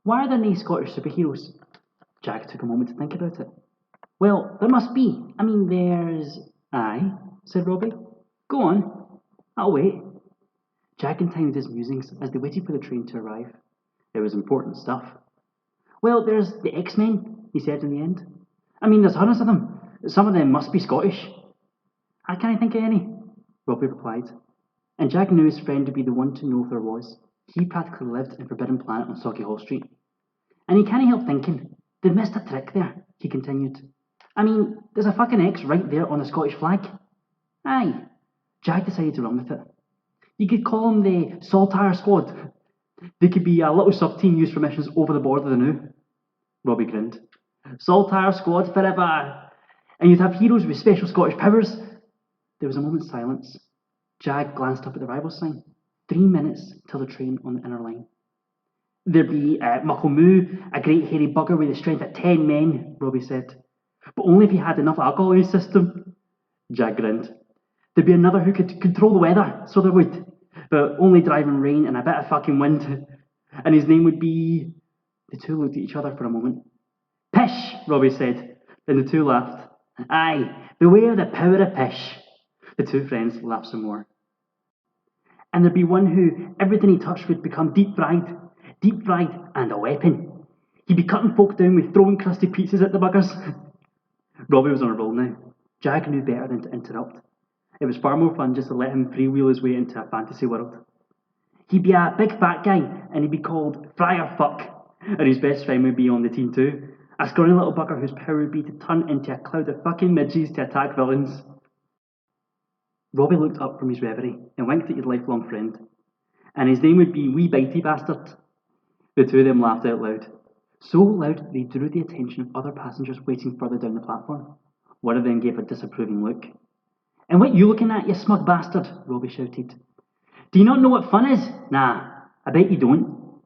Why are there no Scottish superheroes? Jack took a moment to think about it. Well, there must be. I mean, there's... Aye, said Robbie. Go on. I'll wait. Jack continued his musings as they waited for the train to arrive. It was important stuff. Well, there's the X-Men, he said in the end. I mean, there's hundreds of them. Some of them must be Scottish. I can't think of any, Robbie replied. And Jack knew his friend would be the one to know if there was. He practically lived in Forbidden Planet on Sauchiehall Street. And he can't help thinking, they've missed a trick there, he continued. I mean, there's a fucking X right there on the Scottish flag. Aye. Jack decided to run with it. You could call them the Saltire Squad. They could be a little sub-team used for missions over the border than now. Robbie grinned. Saltire Squad forever. And you'd have heroes with special Scottish powers. There was a moment's silence. Jag glanced up at the arrival sign. 3 minutes till the train on the inner line. There'd be Muckle Moo, a great hairy bugger with the strength of 10 men, Robbie said. But only if he had enough alcohol in his system. Jag grinned. There'd be another who could control the weather, so there would. But only driving rain and a bit of fucking wind. And his name would be... The two looked at each other for a moment. Pish, Robbie said. Then the two laughed. Aye, beware the power of pish. The two friends laughed some more. And there'd be one who everything he touched would become deep fried and a weapon. He'd be cutting folk down with throwing crusty pizzas at the buggers. Robbie was on a roll now. Jag knew better than to interrupt. It was far more fun just to let him freewheel his way into a fantasy world. He'd be a big fat guy, and he'd be called Friar Fuck, and his best friend would be on the team too, a scrawny little bugger whose power would be to turn into a cloud of fucking midges to attack villains. Robbie looked up from his reverie and winked at his lifelong friend, and his name would be Wee Bitey Bastard. The two of them laughed out loud, so loud they drew the attention of other passengers waiting further down the platform. One of them gave a disapproving look. And what you looking at, you smug bastard? Robbie shouted. Do you not know what fun is? Nah, I bet you don't.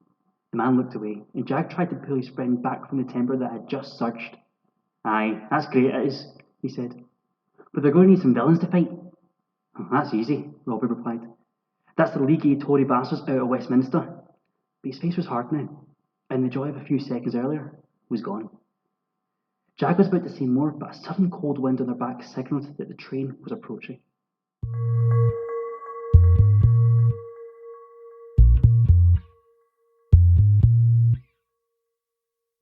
The man looked away, and Jag tried to pull his friend back from the temper that had just surged. Aye, that's great it is, he said. But they're going to need some villains to fight. Oh, that's easy, Robbie replied. That's the League of Tory bastards out of Westminster. But his face was hard now, and the joy of a few seconds earlier was gone. Jag was about to say more, but a sudden cold wind on their back signalled that the train was approaching.